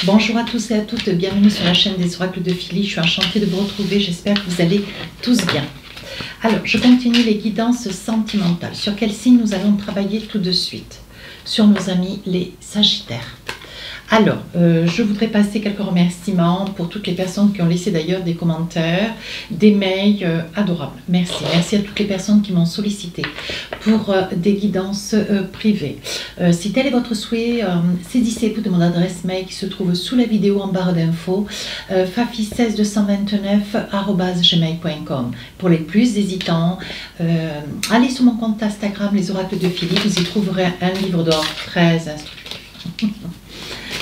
Bonjour à tous et à toutes, bienvenue sur la chaîne des oracles de Philly. Je suis enchantée de vous retrouver, j'espère que vous allez tous bien. Alors, je continue les guidances sentimentales. Sur quel signe nous allons travailler tout de suite? Sur nos amis les Sagittaires. Alors, je voudrais passer quelques remerciements pour toutes les personnes qui ont laissé d'ailleurs des commentaires, des mails adorables. Merci. Merci à toutes les personnes qui m'ont sollicité pour des guidances privées. Si tel est votre souhait, saisissez-vous de mon adresse mail qui se trouve sous la vidéo en barre d'infos, fafi16229@gmail.com. Pour les plus hésitants, allez sur mon compte Instagram, les oracles de Philly, vous y trouverez un livre d'or très instructif.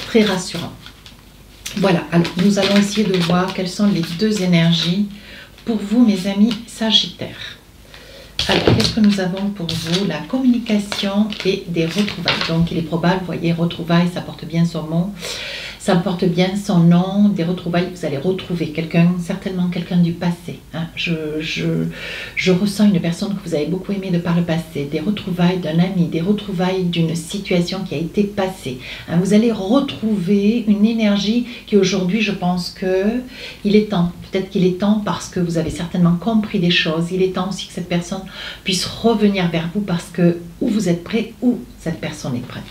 Très rassurant. Voilà, alors nous allons essayer de voir quelles sont les deux énergies pour vous, mes amis Sagittaires. Alors, qu'est-ce que nous avons pour vous? La communication et des retrouvailles. Donc, il est probable, vous voyez, retrouvailles, ça porte bien son mot. Ça porte bien son nom, des retrouvailles, vous allez retrouver quelqu'un, certainement quelqu'un du passé. Hein. Je ressens une personne que vous avez beaucoup aimée de par le passé, des retrouvailles d'un ami, des retrouvailles d'une situation qui a été passée. Hein. Vous allez retrouver une énergie qui aujourd'hui, je pense que il est temps. Peut-être qu'il est temps parce que vous avez certainement compris des choses. Il est temps aussi que cette personne puisse revenir vers vous parce que ou vous êtes prêt ou cette personne est prête.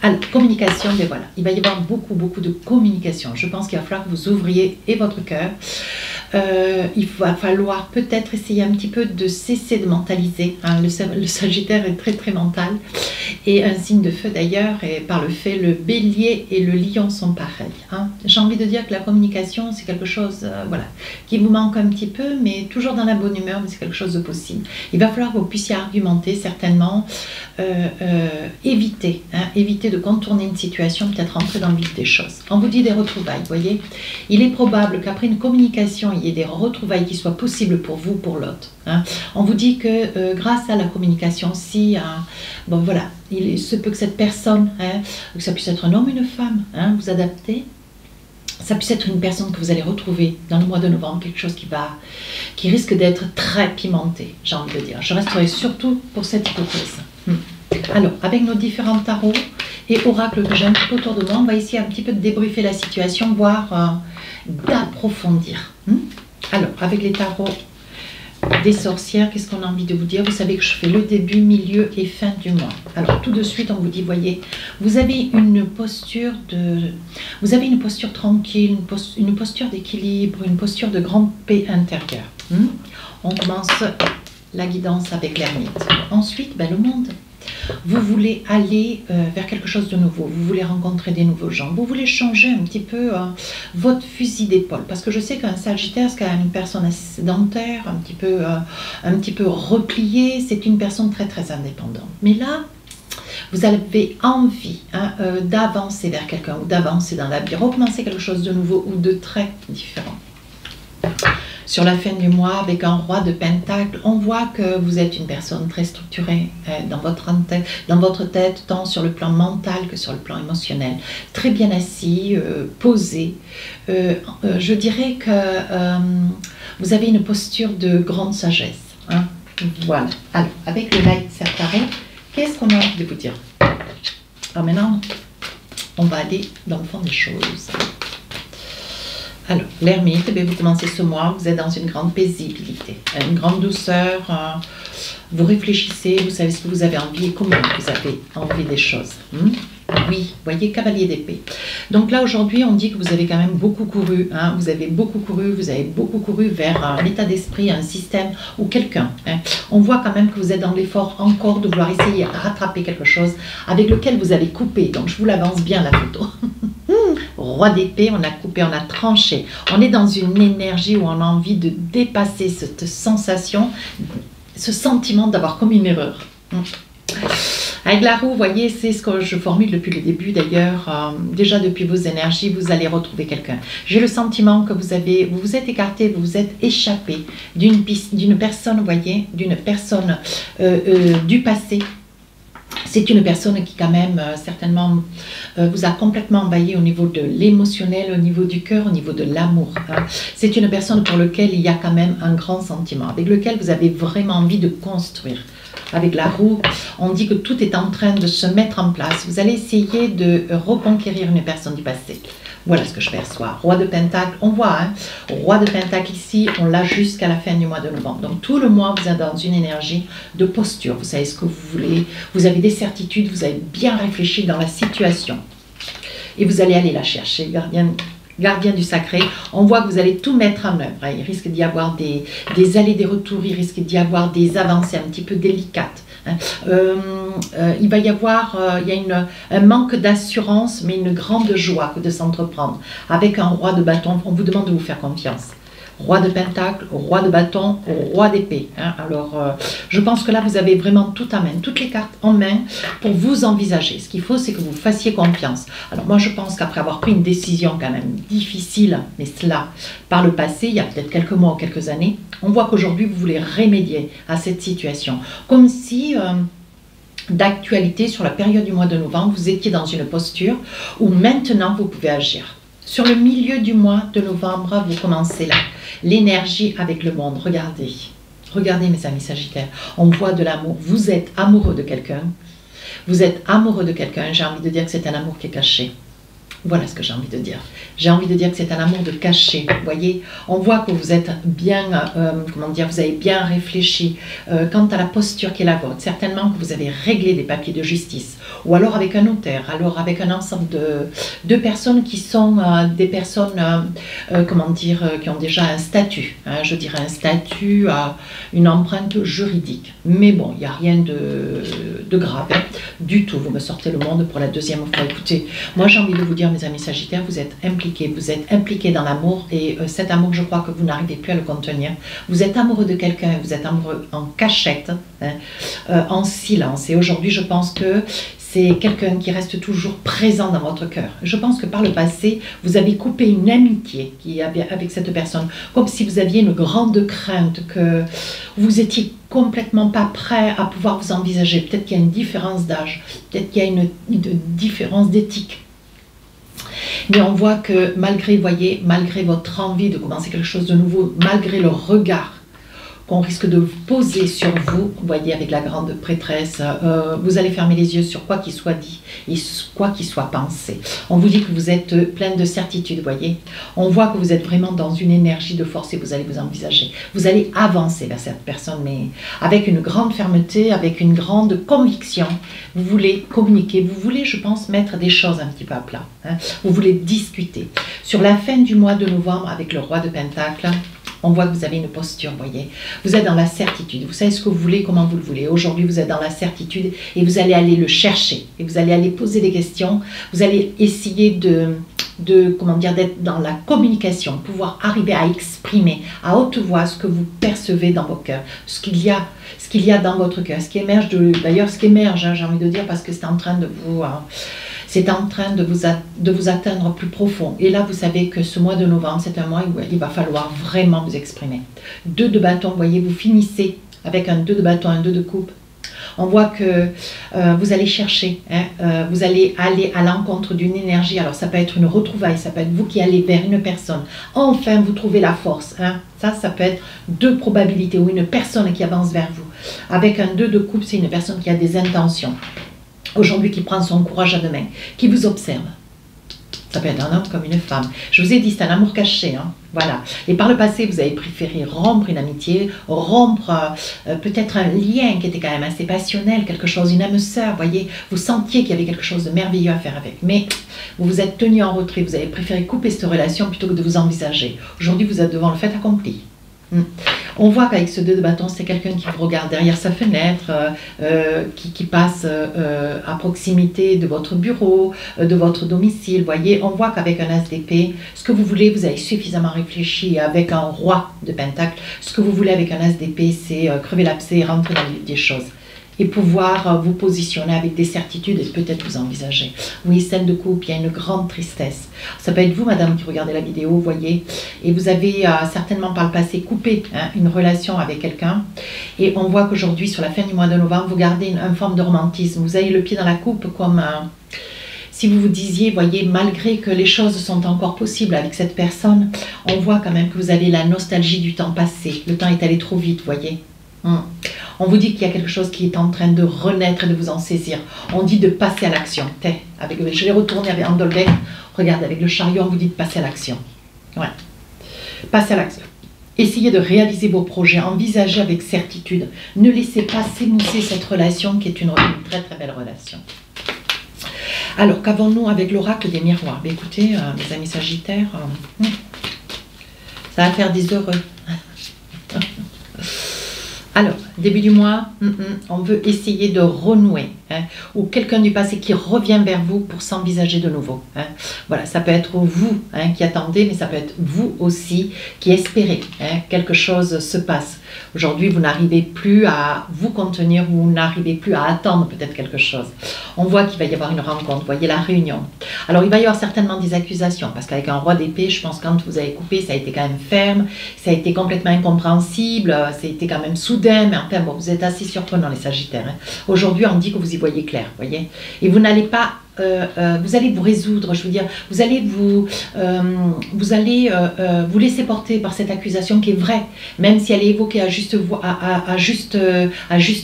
Alors, communication, mais voilà, il va y avoir beaucoup de communication. Je pense qu'il va falloir que vous ouvriez et votre cœur. Il va falloir peut-être essayer un petit peu de cesser de mentaliser. Hein. Le Sagittaire est très mental. Et un signe de feu d'ailleurs, et par le fait, le Bélier et le Lion sont pareils. Hein. J'ai envie de dire que la communication, c'est quelque chose voilà, qui vous manque un petit peu, mais toujours dans la bonne humeur, mais c'est quelque chose de possible. Il va falloir que vous puissiez argumenter, certainement, éviter de contourner une situation, peut-être rentrer dans le vif des choses. On vous dit des retrouvailles, vous voyez. Il est probable qu'après une communication, il y ait des retrouvailles qui soient possibles pour vous, pour l'autre. Hein. On vous dit que grâce à la communication, si, bon voilà, il se peut que cette personne, hein, que ça puisse être un homme, une femme, hein, vous adaptez. Ça puisse être une personne que vous allez retrouver dans le mois de novembre, quelque chose qui risque d'être très pimenté, j'ai envie de dire. Je resterai surtout pour cette hypothèse. Alors, avec nos différents tarots et oracles que j'ai un petit peu autour de moi, on va essayer un petit peu de débriefer la situation, voire d'approfondir. Alors, avec les tarots des sorcières, qu'est-ce qu'on a envie de vous dire? Vous savez que je fais le début, milieu et fin du mois. Alors, tout de suite, on vous dit, voyez, vous avez une posture tranquille, une posture d'équilibre, une posture de grande paix intérieure. On commence la guidance avec l'ermite. Ensuite, le monde. Vous voulez aller vers quelque chose de nouveau, vous voulez rencontrer des nouveaux gens, vous voulez changer un petit peu votre fusil d'épaule, parce que je sais qu'un Sagittaire, c'est quand même une personne assez sédentaire, un petit peu repliée, c'est une personne très indépendante. Mais là, vous avez envie d'avancer vers quelqu'un ou d'avancer dans la vie, recommencer quelque chose de nouveau ou de très différent. Sur la fin du mois, avec un roi de Pentacle, on voit que vous êtes une personne très structurée dans votre tête, tant sur le plan mental que sur le plan émotionnel. Très bien assis, posé. Je dirais que vous avez une posture de grande sagesse. Hein. Voilà. Alors, avec le Light Serpent, qu'est-ce qu'on a envie de vous dire? Alors maintenant, on va aller dans le fond des choses. Alors, l'ermite, vous commencez ce mois, vous êtes dans une grande paisibilité, une grande douceur, vous réfléchissez, vous savez ce que vous avez envie et comment vous avez envie des choses. Oui, voyez, cavalier d'épée. Donc là, aujourd'hui, on dit que vous avez quand même beaucoup couru, hein, vous avez beaucoup couru vers un état d'esprit, un système ou quelqu'un. Hein. On voit quand même que vous êtes dans l'effort encore de vouloir essayer de rattraper quelque chose avec lequel vous avez coupé. Donc, je vous l'avance bien, la photo. Roi d'épée, on a coupé, on a tranché. On est dans une énergie où on a envie de dépasser cette sensation, ce sentiment d'avoir commis une erreur. Avec la roue, vous voyez, c'est ce que je formule depuis le début d'ailleurs. Déjà depuis vos énergies, vous allez retrouver quelqu'un. J'ai le sentiment que vous vous êtes écarté, vous vous êtes échappé d'une personne, vous voyez, d'une personne du passé. C'est une personne qui quand même certainement vous a complètement envahi au niveau de l'émotionnel, au niveau du cœur, au niveau de l'amour. Hein. C'est une personne pour laquelle il y a quand même un grand sentiment, avec lequel vous avez vraiment envie de construire. avec la roue, on dit que tout est en train de se mettre en place. Vous allez essayer de reconquérir une personne du passé. Voilà ce que je perçois. Roi de Pentacle, on voit, hein, Roi de Pentacle ici, on l'a jusqu'à la fin du mois de novembre. Donc tout le mois, vous êtes dans une énergie de posture. Vous savez ce que vous voulez, vous avez des certitudes, vous avez bien réfléchi dans la situation. Et vous allez aller la chercher, gardien du sacré. On voit que vous allez tout mettre en œuvre. Il risque d'y avoir des allers, des retours, il risque d'y avoir des avancées un petit peu délicates. Il va y avoir un manque d'assurance, mais une grande joie de s'entreprendre. Avec un roi de bâton, on vous demande de vous faire confiance. Roi de Pentacle, roi de bâton, roi d'épée. Alors, je pense que là, vous avez vraiment tout en main, toutes les cartes en main pour vous envisager. Ce qu'il faut, c'est que vous fassiez confiance. Alors, moi, je pense qu'après avoir pris une décision quand même difficile, mais cela, par le passé, il y a peut-être quelques mois ou quelques années, on voit qu'aujourd'hui, vous voulez remédier à cette situation. Comme si... d'actualité sur la période du mois de novembre, vous étiez dans une posture où maintenant, vous pouvez agir. Sur le milieu du mois de novembre, vous commencez là. L'énergie avec le monde, regardez. Regardez mes amis Sagittaires, on voit de l'amour. Vous êtes amoureux de quelqu'un. Vous êtes amoureux de quelqu'un. J'ai envie de dire que c'est un amour qui est caché. Voilà ce que j'ai envie de dire. J'ai envie de dire que c'est un amour de caché. Vous voyez, on voit que vous êtes bien, comment dire, vous avez bien réfléchi quant à la posture qui est la vôtre. Certainement que vous avez réglé des papiers de justice. Ou alors avec un notaire, alors avec un ensemble de personnes qui sont des personnes, comment dire, qui ont déjà un statut. Hein, je dirais un statut, une empreinte juridique. Mais bon, il n'y a rien de grave. Hein, du tout. Vous me sortez le monde pour la deuxième fois. Écoutez, moi j'ai envie de vous dire, mes amis Sagittaires, vous êtes impliqués dans l'amour et cet amour, je crois que vous n'arrivez plus à le contenir. Vous êtes amoureux de quelqu'un, vous êtes amoureux en cachette, hein, en silence. Et aujourd'hui, je pense que c'est quelqu'un qui reste toujours présent dans votre cœur. Je pense que par le passé, vous avez coupé une amitié avec cette personne, comme si vous aviez une grande crainte, que vous étiez complètement pas prêt à pouvoir vous envisager. Peut-être qu'il y a une différence d'âge, peut-être qu'il y a une différence d'éthique. Mais on voit que malgré, voyez, malgré votre envie de commencer quelque chose de nouveau, malgré le regard qu'on risque de poser sur vous, vous voyez, avec la grande prêtresse, vous allez fermer les yeux sur quoi qu'il soit dit et quoi qu'il soit pensé. On vous dit que vous êtes plein de certitude, vous voyez. On voit que vous êtes vraiment dans une énergie de force et vous allez vous envisager. Vous allez avancer vers cette personne, mais avec une grande fermeté, avec une grande conviction. Vous voulez communiquer, vous voulez, je pense, mettre des choses un petit peu à plat. Hein. Vous voulez discuter. Sur la fin du mois de novembre, avec le roi de Pentacle, on voit que vous avez une posture, vous voyez. Vous êtes dans la certitude. Vous savez ce que vous voulez, comment vous le voulez. Aujourd'hui, vous êtes dans la certitude et vous allez aller le chercher. Et vous allez aller poser des questions. Vous allez essayer comment dire, d'être dans la communication, pouvoir arriver à exprimer à haute voix ce que vous percevez dans vos cœurs, ce qu'il y a dans votre cœur, ce qui émerge d'ailleurs, ce qui émerge, hein, j'ai envie de dire, parce que c'est en train de vous... c'est en train de vous atteindre plus profond. Et là, vous savez que ce mois de novembre, c'est un mois où il va falloir vraiment vous exprimer. 2 de bâton, vous voyez, vous finissez avec un 2 de bâton, un 2 de coupe. On voit que vous allez chercher, hein, vous allez aller à l'encontre d'une énergie. Alors, ça peut être une retrouvaille, ça peut être vous qui allez vers une personne. Enfin, vous trouvez la force. Hein. Ça peut être 2 probabilités ou une personne qui avance vers vous. Avec un 2 de coupe, c'est une personne qui a des intentions. Aujourd'hui, qui prend son courage à deux mains, qui vous observe. Ça peut être un homme comme une femme. Je vous ai dit, c'est un amour caché. Hein, voilà. Et par le passé, vous avez préféré rompre une amitié, rompre peut-être un lien qui était quand même assez passionnel, quelque chose, une âme sœur, voyez. Vous sentiez qu'il y avait quelque chose de merveilleux à faire avec. Mais vous vous êtes tenu en retrait, vous avez préféré couper cette relation plutôt que de vous envisager. Aujourd'hui, vous êtes devant le fait accompli. On voit qu'avec ce 2 de bâton, c'est quelqu'un qui vous regarde derrière sa fenêtre, qui passe à proximité de votre bureau, de votre domicile. Voyez, on voit qu'avec un as d'épée, ce que vous voulez, vous avez suffisamment réfléchi. Avec un roi de pentacle, ce que vous voulez avec un as d'épée, c'est crever l'abcès et rentrer dans le vif des choses. Et pouvoir vous positionner avec des certitudes et peut-être vous envisager. Oui, scène de couple, il y a une grande tristesse. Ça peut être vous, madame, qui regardez la vidéo, vous voyez, et vous avez certainement par le passé coupé une relation avec quelqu'un. Et on voit qu'aujourd'hui, sur la fin du mois de novembre, vous gardez une forme de romantisme. Vous avez le pied dans la coupe comme... si vous vous disiez, voyez, malgré que les choses sont encore possibles avec cette personne, on voit quand même que vous avez la nostalgie du temps passé. Le temps est allé trop vite, voyez. On vous dit qu'il y a quelque chose qui est en train de renaître et de vous en saisir. On dit de passer à l'action. Je l'ai retourné avec Andolbeck. Regarde, avec le chariot, on vous dit de passer à l'action. Ouais. Passez à l'action. Essayez de réaliser vos projets. Envisagez avec certitude. Ne laissez pas s'émousser cette relation qui est une très très belle relation. Alors, qu'avons-nous avec l'oracle des miroirs? Écoutez, mes amis sagittaires, ça va faire des heureux. Alors, début du mois, on veut essayer de renouer, ou quelqu'un du passé qui revient vers vous pour s'envisager de nouveau. Voilà, ça peut être vous qui attendez, mais ça peut être vous aussi qui espérez quelque chose se passe. Aujourd'hui, vous n'arrivez plus à vous contenir, vous n'arrivez plus à attendre peut-être quelque chose. On voit qu'il va y avoir une rencontre, vous voyez la réunion. Alors, il va y avoir certainement des accusations, parce qu'avec un roi d'épée, je pense que quand vous avez coupé, ça a été quand même ferme, ça a été complètement incompréhensible, ça a été quand même soudain, mais enfin bon, vous êtes assez surprenants les Sagittaires. Aujourd'hui, on dit que vous y voyez clair, voyez. Et vous n'allez pas... vous allez vous résoudre, je veux dire, vous allez vous laisser porter par cette accusation qui est vraie, même si elle est évoquée à juste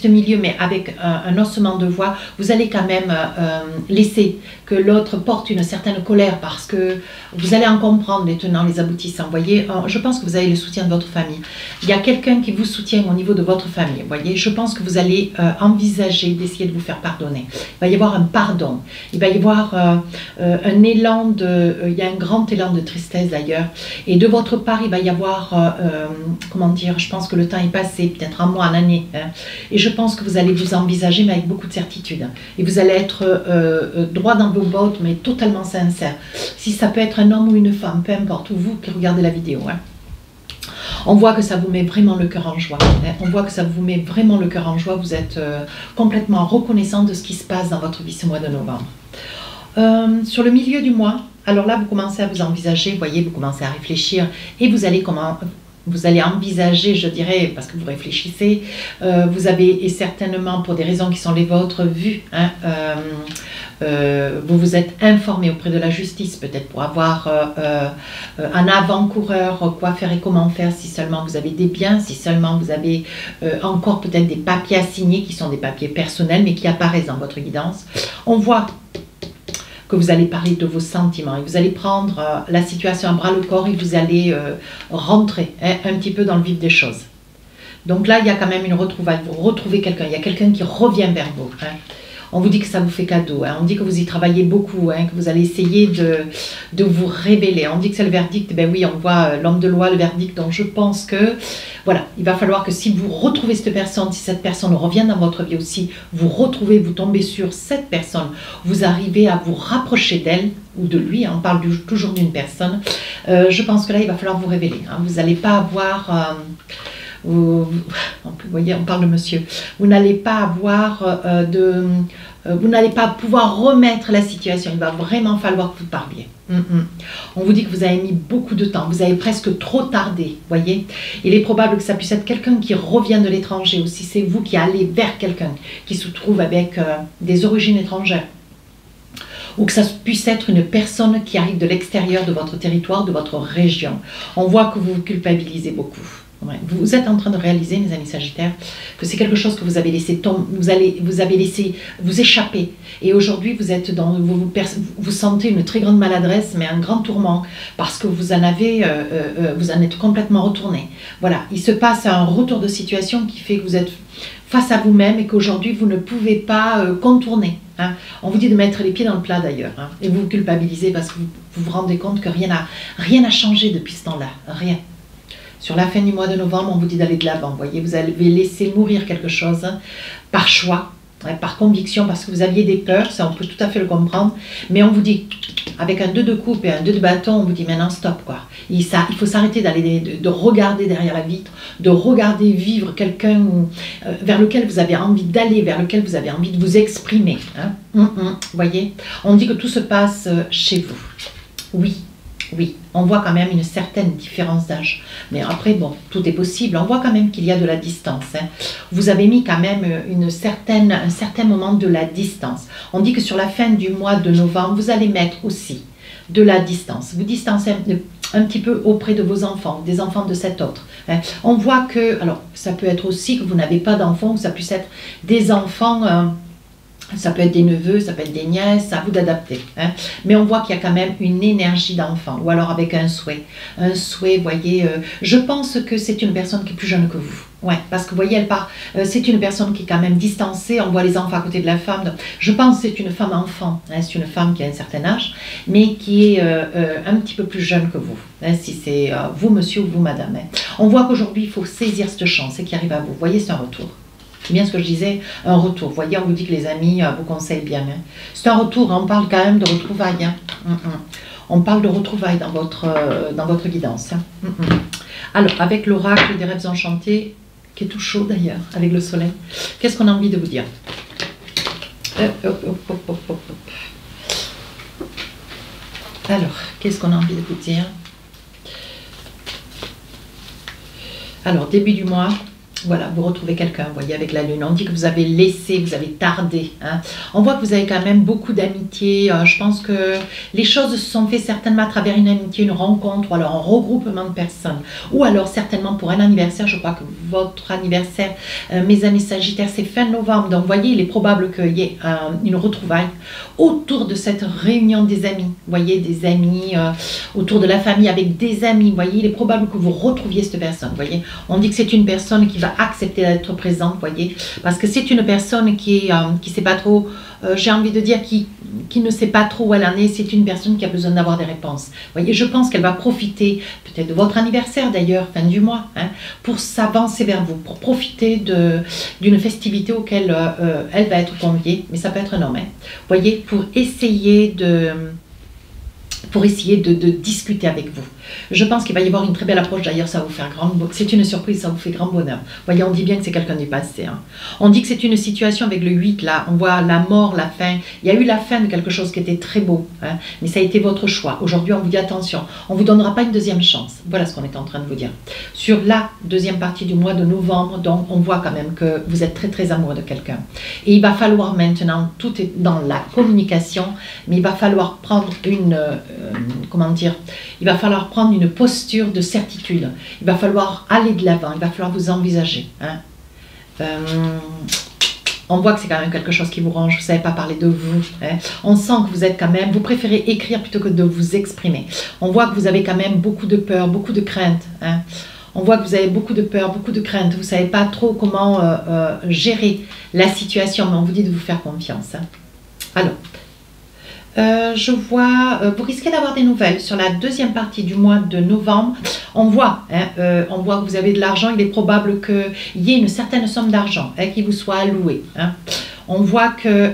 milieu, mais avec un ossement de voix, vous allez quand même laisser que l'autre porte une certaine colère parce que vous allez en comprendre les tenants, les aboutissants. Voyez, je pense que vous avez le soutien de votre famille. Il y a quelqu'un qui vous soutient au niveau de votre famille. Voyez, je pense que vous allez envisager d'essayer de vous faire pardonner. Il va y avoir un pardon. Il va y avoir un élan il y a un grand élan de tristesse d'ailleurs, et de votre part il va y avoir, comment dire, je pense que le temps est passé, peut-être un mois, une année, et je pense que vous allez vous envisager mais avec beaucoup de certitude, et vous allez être droit dans vos bottes mais totalement sincère, si ça peut être un homme ou une femme, peu importe, ou vous qui regardez la vidéo. On voit que ça vous met vraiment le cœur en joie. On voit que ça vous met vraiment le cœur en joie. Vous êtes complètement reconnaissant de ce qui se passe dans votre vie ce mois de novembre. Sur le milieu du mois, alors là, vous commencez à vous envisager, vous voyez, vous commencez à réfléchir et vous allez envisager, je dirais, parce que vous réfléchissez, vous avez, et certainement pour des raisons qui sont les vôtres, vu, vous vous êtes informé auprès de la justice, peut-être pour avoir un avant-coureur, quoi faire et comment faire, si seulement vous avez des biens, si seulement vous avez encore peut-être des papiers à signer, qui sont des papiers personnels, mais qui apparaissent dans votre guidance. On voit que vous allez parler de vos sentiments et vous allez prendre la situation à bras le corps et vous allez rentrer un petit peu dans le vif des choses. Donc là, il y a quand même une retrouvaille, vous retrouvez quelqu'un, il y a quelqu'un qui revient vers vous. On vous dit que ça vous fait cadeau, on dit que vous y travaillez beaucoup, que vous allez essayer de vous révéler. On dit que c'est le verdict, ben oui, on voit l'homme de loi, le verdict, donc je pense que, voilà, il va falloir que si vous retrouvez cette personne, si cette personne revient dans votre vie aussi, vous retrouvez, vous tombez sur cette personne, vous arrivez à vous rapprocher d'elle, ou de lui, on parle toujours d'une personne, je pense que là, il va falloir vous révéler. Vous n'allez pas avoir... vous voyez, on parle de monsieur. Vous n'allez pas avoir vous n'allez pas pouvoir remettre la situation. Il va vraiment falloir que vous parliez. On vous dit que vous avez mis beaucoup de temps. Vous avez presque trop tardé. Voyez. Il est probable que ça puisse être quelqu'un qui revient de l'étranger. Ou si c'est vous qui allez vers quelqu'un qui se trouve avec des origines étrangères. Ou que ça puisse être une personne qui arrive de l'extérieur de votre territoire, de votre région. On voit que vous vous culpabilisez beaucoup. Vous êtes en train de réaliser, mes amis Sagittaires, que c'est quelque chose que vous avez laissé tomber, vous avez laissé vous échapper. Et aujourd'hui, vous êtes vous sentez une très grande maladresse, mais un grand tourment, parce que vous en êtes complètement retourné. Voilà, il se passe un retour de situation qui fait que vous êtes face à vous-même et qu'aujourd'hui, vous ne pouvez pas contourner. On vous dit de mettre les pieds dans le plat d'ailleurs, et vous vous culpabilisez parce que vous vous rendez compte que rien n'a changé depuis ce temps-là, rien. Sur la fin du mois de novembre, on vous dit d'aller de l'avant. Voyez, vous allez laisser mourir quelque chose par choix, par conviction, parce que vous aviez des peurs, ça on peut tout à fait le comprendre. Mais on vous dit, avec un 2 de coupe et un 2 de bâton, on vous dit maintenant stop quoi. Il faut s'arrêter de regarder derrière la vitre, de regarder vivre quelqu'un vers lequel vous avez envie d'aller, vers lequel vous avez envie de vous exprimer. Voyez, on dit que tout se passe chez vous. Oui. Oui, on voit quand même une certaine différence d'âge. Mais après, bon, tout est possible. On voit quand même qu'il y a de la distance. Vous avez mis quand même un certain moment de la distance. On dit que sur la fin du mois de novembre, vous allez mettre aussi de la distance. Vous distancez, un petit peu auprès de vos enfants, des enfants de cet autre. Hein. On voit que, alors ça peut être aussi que vous n'avez pas d'enfants, ou ça puisse être des enfants, ça peut être des neveux, ça peut être des nièces, à vous d'adapter. Hein. Mais on voit qu'il y a quand même une énergie d'enfant, ou alors avec un souhait. Un souhait, vous voyez, je pense que c'est une personne qui est plus jeune que vous. Ouais, parce que vous voyez, elle part, c'est une personne qui est quand même distancée, on voit les enfants à côté de la femme. Je pense que c'est une femme enfant, hein, c'est une femme qui a un certain âge, mais qui est un petit peu plus jeune que vous, hein, si c'est vous monsieur ou vous madame. Hein. On voit qu'aujourd'hui, il faut saisir cette chance et qui arrive à vous. Vous voyez, c'est un retour. C'est bien ce que je disais, un retour. Vous voyez, on vous dit que les amis vous conseillent bien. Hein. C'est un retour, hein, on parle quand même de retrouvailles. Hein. On parle de retrouvailles dans votre guidance. Hein. Alors, avec l'oracle des rêves enchantés, qui est tout chaud d'ailleurs, avec le soleil. Qu'est-ce qu'on a envie de vous dire? Alors, qu'est-ce qu'on a envie de vous dire? Alors, début du mois, voilà, vous retrouvez quelqu'un, vous voyez, avec la lune. On dit que vous avez laissé, vous avez tardé. Hein. On voit que vous avez quand même beaucoup d'amitié. Je pense que les choses se sont faites certainement à travers une amitié, une rencontre, ou alors un regroupement de personnes. Ou alors certainement pour un anniversaire. Je crois que votre anniversaire, mes amis Sagittaires, c'est fin novembre. Donc vous voyez, il est probable qu'il y ait une retrouvaille autour de cette réunion des amis. Vous voyez, des amis, autour de la famille, avec des amis. Vous voyez, il est probable que vous retrouviez cette personne. Vous voyez, on dit que c'est une personne qui va accepter d'être présente, voyez, parce que c'est une personne qui sait pas trop, j'ai envie de dire, qui ne sait pas trop où elle en est. C'est une personne qui a besoin d'avoir des réponses. Voyez, je pense qu'elle va profiter peut-être de votre anniversaire d'ailleurs, fin du mois, hein, pour s'avancer vers vous, pour profiter d'une festivité auquel elle va être conviée, mais ça peut être un homme, hein, voyez, pour essayer de discuter avec vous. Je pense qu'il va y avoir une très belle approche, d'ailleurs ça va vous faire grand bonheur. C'est une surprise, ça vous fait grand bonheur. Vous voyez, on dit bien que c'est quelqu'un du passé. Hein. On dit que c'est une situation avec le 8 là, on voit la mort, la fin. Il y a eu la fin de quelque chose qui était très beau, hein, mais ça a été votre choix. Aujourd'hui, on vous dit attention, on ne vous donnera pas une deuxième chance. Voilà ce qu'on est en train de vous dire. Sur la deuxième partie du mois de novembre, donc on voit quand même que vous êtes très très amoureux de quelqu'un. Et il va falloir maintenant, tout est dans la communication, mais il va falloir prendre comment dire, il va falloir prendre une posture de certitude. Il va falloir aller de l'avant, il va falloir vous envisager. Hein. On voit que c'est quand même quelque chose qui vous range, vous ne savez pas parler de vous. Hein. On sent que vous êtes quand même, vous préférez écrire plutôt que de vous exprimer. On voit que vous avez quand même beaucoup de peur, beaucoup de crainte. Hein. On voit que vous avez beaucoup de peur, beaucoup de crainte. Vous ne savez pas trop comment gérer la situation, mais on vous dit de vous faire confiance. Hein. Alors, je vois, vous risquez d'avoir des nouvelles sur la deuxième partie du mois de novembre. On voit que vous avez de l'argent. Il est probable qu'il y ait une certaine somme d'argent qui vous soit allouée. Hein. On voit que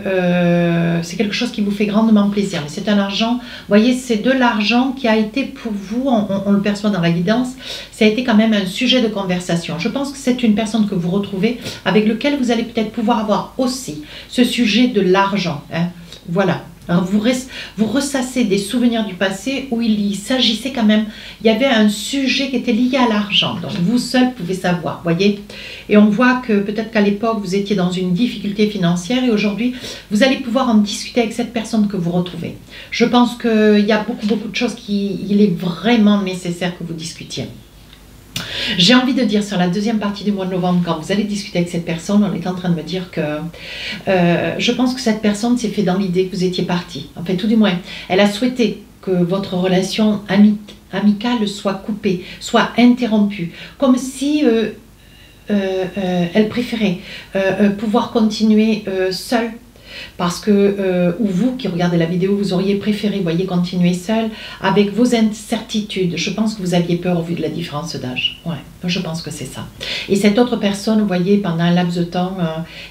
c'est quelque chose qui vous fait grandement plaisir. Mais c'est un argent, vous voyez, c'est de l'argent qui a été pour vous, on le perçoit dans la guidance, ça a été quand même un sujet de conversation. Je pense que c'est une personne que vous retrouvez, avec lequel vous allez peut-être pouvoir avoir aussi ce sujet de l'argent. Hein. Voilà. Alors vous ressassez des souvenirs du passé où il s'agissait quand même, il y avait un sujet qui était lié à l'argent. Donc vous seul pouvez savoir, voyez. Et on voit que peut-être qu'à l'époque vous étiez dans une difficulté financière et aujourd'hui vous allez pouvoir en discuter avec cette personne que vous retrouvez. Je pense qu'il y a beaucoup de choses qu'il est vraiment nécessaire que vous discutiez. J'ai envie de dire sur la deuxième partie du mois de novembre, quand vous allez discuter avec cette personne, on est en train de me dire que je pense que cette personne s'est fait dans l'idée que vous étiez parti. En fait, tout du moins, elle a souhaité que votre relation amicale soit coupée, soit interrompue. Comme si elle préférait pouvoir continuer seule. Parce que, ou vous qui regardez la vidéo, vous auriez préféré, voyez, continuer seul avec vos incertitudes. Je pense que vous aviez peur au vu de la différence d'âge. Ouais, je pense que c'est ça. Et cette autre personne, vous voyez, pendant un laps de temps,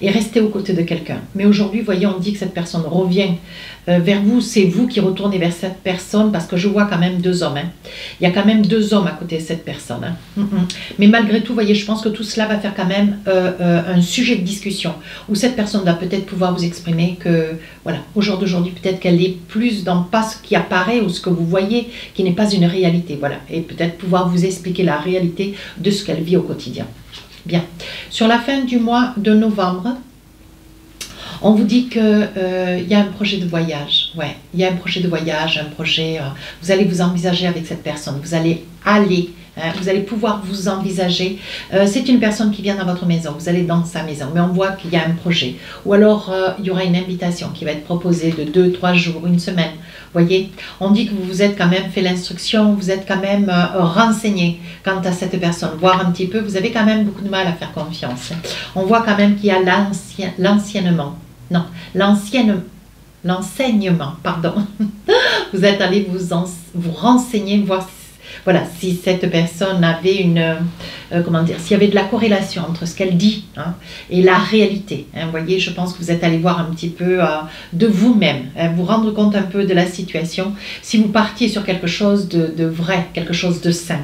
est restée aux côtés de quelqu'un. Mais aujourd'hui, vous voyez, on dit que cette personne revient vers vous. C'est vous qui retournez vers cette personne parce que je vois quand même deux hommes. Hein. Il y a quand même deux hommes à côté de cette personne. Hein. Mais malgré tout, vous voyez, je pense que tout cela va faire quand même un sujet de discussion où cette personne va peut-être pouvoir vous exprimer que, voilà, au jour d'aujourd'hui, peut-être qu'elle est plus dans pas ce qui apparaît ou ce que vous voyez, qui n'est pas une réalité, voilà, et peut-être pouvoir vous expliquer la réalité de ce qu'elle vit au quotidien. Bien, sur la fin du mois de novembre, on vous dit qu'il y a un projet de voyage. Ouais, il y a un projet de voyage, un projet, vous allez vous envisager avec cette personne, vous allez aller, hein, vous allez pouvoir vous envisager. C'est une personne qui vient dans votre maison, vous allez dans sa maison, mais on voit qu'il y a un projet. Ou alors, il y aura une invitation qui va être proposée de 2, 3 jours, une semaine. Vous voyez, on dit que vous vous êtes quand même fait l'instruction, vous êtes quand même renseigné quant à cette personne, voir un petit peu, vous avez quand même beaucoup de mal à faire confiance. On voit quand même qu'il y a l'enseignement, pardon. Vous êtes allé vous renseigner, voir voilà, si cette personne avait comment dire, s'il y avait de la corrélation entre ce qu'elle dit, hein, et la réalité. Hein. Vous voyez, je pense que vous êtes allé voir un petit peu de vous-même, hein, vous rendre compte un peu de la situation, si vous partiez sur quelque chose de vrai, quelque chose de sain.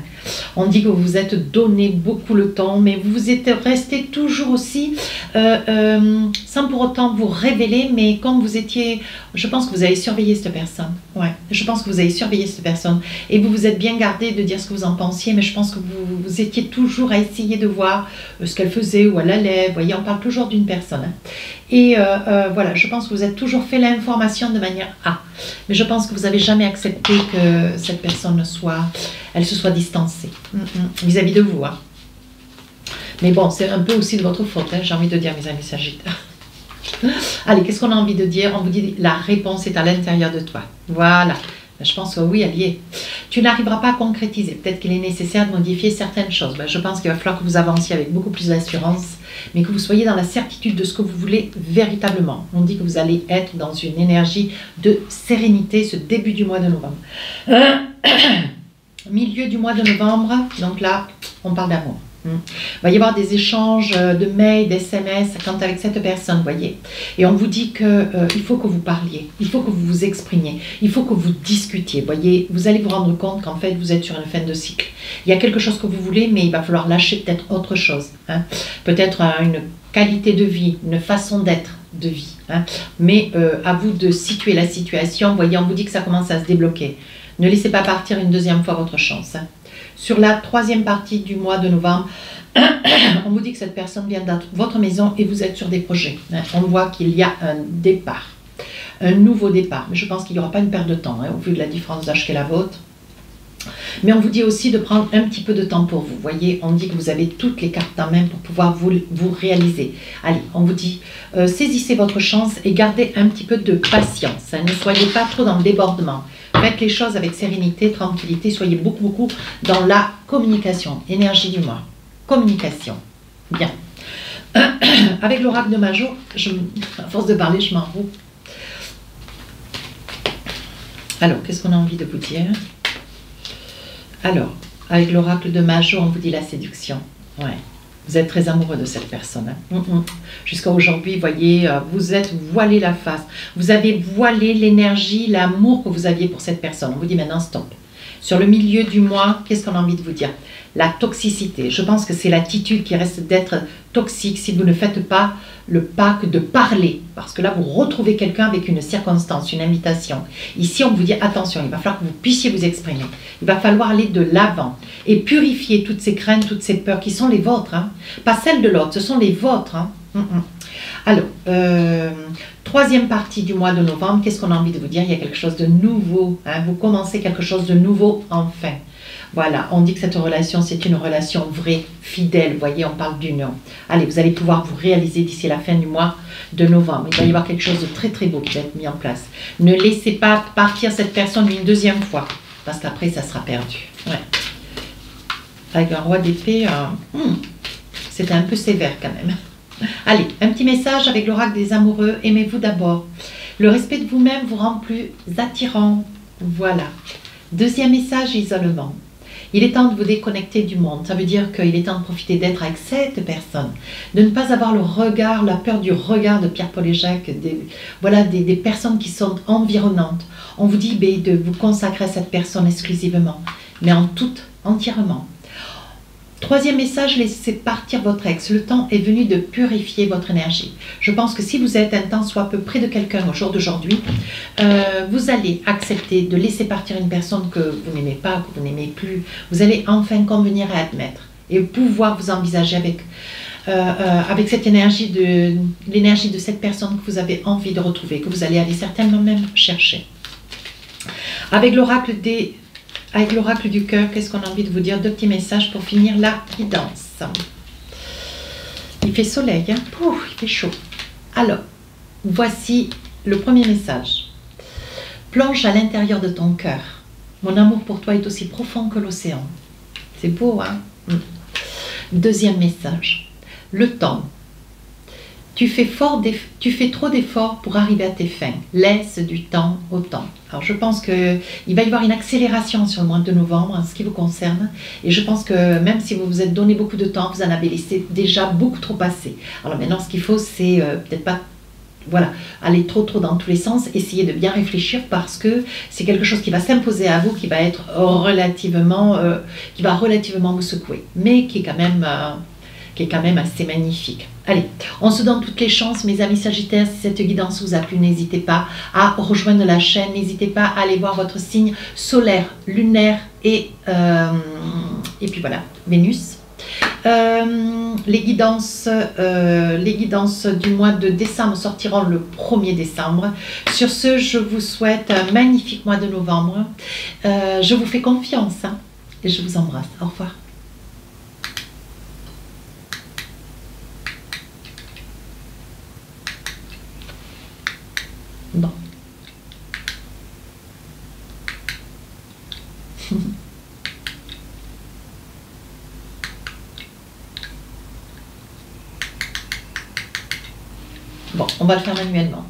On dit que vous vous êtes donné beaucoup le temps, mais vous êtes resté toujours aussi, sans pour autant vous révéler, mais comme vous étiez, je pense que vous avez surveillé cette personne. Ouais, je pense que vous avez surveillé cette personne, et vous vous êtes bien gardé de dire ce que vous en pensiez, mais je pense que vous étiez toujours à essayer de voir ce qu'elle faisait, où elle allait. Vous voyez, on parle toujours d'une personne. Hein. Et voilà, je pense que vous avez toujours fait l'information de manière A. Mais je pense que vous n'avez jamais accepté que cette personne elle se soit distancée vis-à-vis de vous. Hein. Mais bon, c'est un peu aussi de votre faute, hein, j'ai envie de dire, mes amis Sagittaires. Allez, qu'est-ce qu'on a envie de dire? On vous dit la réponse est à l'intérieur de toi. Voilà. Je pense que oui, elle y est. Tu n'arriveras pas à concrétiser. Peut-être qu'il est nécessaire de modifier certaines choses. Je pense qu'il va falloir que vous avanciez avec beaucoup plus d'assurance, mais que vous soyez dans la certitude de ce que vous voulez véritablement. On dit que vous allez être dans une énergie de sérénité ce début du mois de novembre. Milieu du mois de novembre, donc là, on parle d'amour. Il va y avoir des échanges de mails, d'SMS quand avec cette personne, vous voyez. Et on vous dit qu'il faut que vous parliez, il faut que vous vous exprimiez, il faut que vous discutiez, voyez. Vous allez vous rendre compte qu'en fait, vous êtes sur une fin de cycle. Il y a quelque chose que vous voulez, mais il va falloir lâcher peut-être autre chose. Hein. Peut-être une qualité de vie, une façon d'être de vie. Hein. Mais à vous de situer la situation. Vous voyez, on vous dit que ça commence à se débloquer. Ne laissez pas partir une deuxième fois votre chance. Hein. Sur la troisième partie du mois de novembre, on vous dit que cette personne vient dans votre maison et vous êtes sur des projets. On voit qu'il y a un départ, un nouveau départ. Mais je pense qu'il n'y aura pas une perte de temps, hein, au vu de la différence d'âge qu'est la vôtre. Mais on vous dit aussi de prendre un petit peu de temps pour vous. Vous voyez, on dit que vous avez toutes les cartes en main pour pouvoir vous réaliser. Allez, on vous dit, saisissez votre chance et gardez un petit peu de patience. Hein, ne soyez pas trop dans le débordement. Faites les choses avec sérénité, tranquillité. Soyez beaucoup dans la communication. Énergie du mois. Communication. Bien. Avec l'oracle de Majo, à force de parler, je m'en roule. Alors, qu'est-ce qu'on a envie de vous dire? Alors, avec l'oracle de Majo, on vous dit la séduction. Ouais. Vous êtes très amoureux de cette personne. Hein. Jusqu'à aujourd'hui, voyez, vous êtes voilé la face. Vous avez voilé l'énergie, l'amour que vous aviez pour cette personne. On vous dit maintenant stop. Sur le milieu du mois, qu'est-ce qu'on a envie de vous dire? La toxicité. Je pense que c'est l'attitude qui reste d'être toxique si vous ne faites pas le pas que de parler. Parce que là, vous retrouvez quelqu'un avec une circonstance, une invitation. Ici, on vous dit attention, il va falloir que vous puissiez vous exprimer. Il va falloir aller de l'avant et purifier toutes ces craintes, toutes ces peurs qui sont les vôtres. Hein. Pas celles de l'autre, ce sont les vôtres. Hein. Alors, troisième partie du mois de novembre, qu'est-ce qu'on a envie de vous dire? Il y a quelque chose de nouveau. Hein. Vous commencez quelque chose de nouveau enfin. Voilà, on dit que cette relation, c'est une relation vraie, fidèle. Vous voyez, on parle d'union. Allez, vous allez pouvoir vous réaliser d'ici la fin du mois de novembre. Il va y avoir quelque chose de très beau qui va être mis en place. Ne laissez pas partir cette personne une deuxième fois, parce qu'après, ça sera perdu. Ouais. Avec un roi d'épée, c'était un peu sévère quand même. Allez, un petit message avec l'oracle des amoureux. Aimez-vous d'abord. Le respect de vous-même vous rend plus attirant. Voilà. Deuxième message, isolement. Il est temps de vous déconnecter du monde. Ça veut dire qu'il est temps de profiter d'être avec cette personne. De ne pas avoir le regard, la peur du regard de Pierre-Paul et Jacques, des personnes qui sont environnantes. On vous dit de vous consacrer à cette personne exclusivement, mais entièrement. Troisième message, laissez partir votre ex. Le temps est venu de purifier votre énergie. Je pense que si vous êtes un temps soit peu près de quelqu'un au jour d'aujourd'hui, vous allez accepter de laisser partir une personne que vous n'aimez pas, que vous n'aimez plus. Vous allez enfin convenir à admettre. et pouvoir vous envisager avec cette énergie l'énergie de cette personne que vous avez envie de retrouver, que vous allez aller certainement même chercher. Avec l'oracle du cœur, qu'est-ce qu'on a envie de vous dire? 2 petits messages pour finir la guidance. Il fait soleil, hein? Ouh, il fait chaud. Alors, voici le premier message. Plonge à l'intérieur de ton cœur. Mon amour pour toi est aussi profond que l'océan. C'est beau, hein? Deuxième message. Le temps. Tu fais trop d'efforts pour arriver à tes fins. Laisse du temps au temps. Alors je pense qu'il va y avoir une accélération sur le mois de novembre en ce qui vous concerne. Et je pense que même si vous vous êtes donné beaucoup de temps, vous en avez laissé déjà beaucoup trop passer. Alors maintenant, ce qu'il faut, c'est peut-être pas aller trop dans tous les sens. Essayez de bien réfléchir parce que c'est quelque chose qui va s'imposer à vous, qui va être relativement vous secouer. Mais qui est quand même assez magnifique. Allez, on se donne toutes les chances, mes amis Sagittaires. Si cette guidance vous a plu, n'hésitez pas à rejoindre la chaîne, n'hésitez pas à aller voir votre signe solaire, lunaire et puis voilà, Vénus. Les guidances du mois de décembre sortiront le 1er décembre. Sur ce, je vous souhaite un magnifique mois de novembre. Je vous fais confiance hein, et je vous embrasse. Au revoir. Bon. Bon, on va le faire manuellement.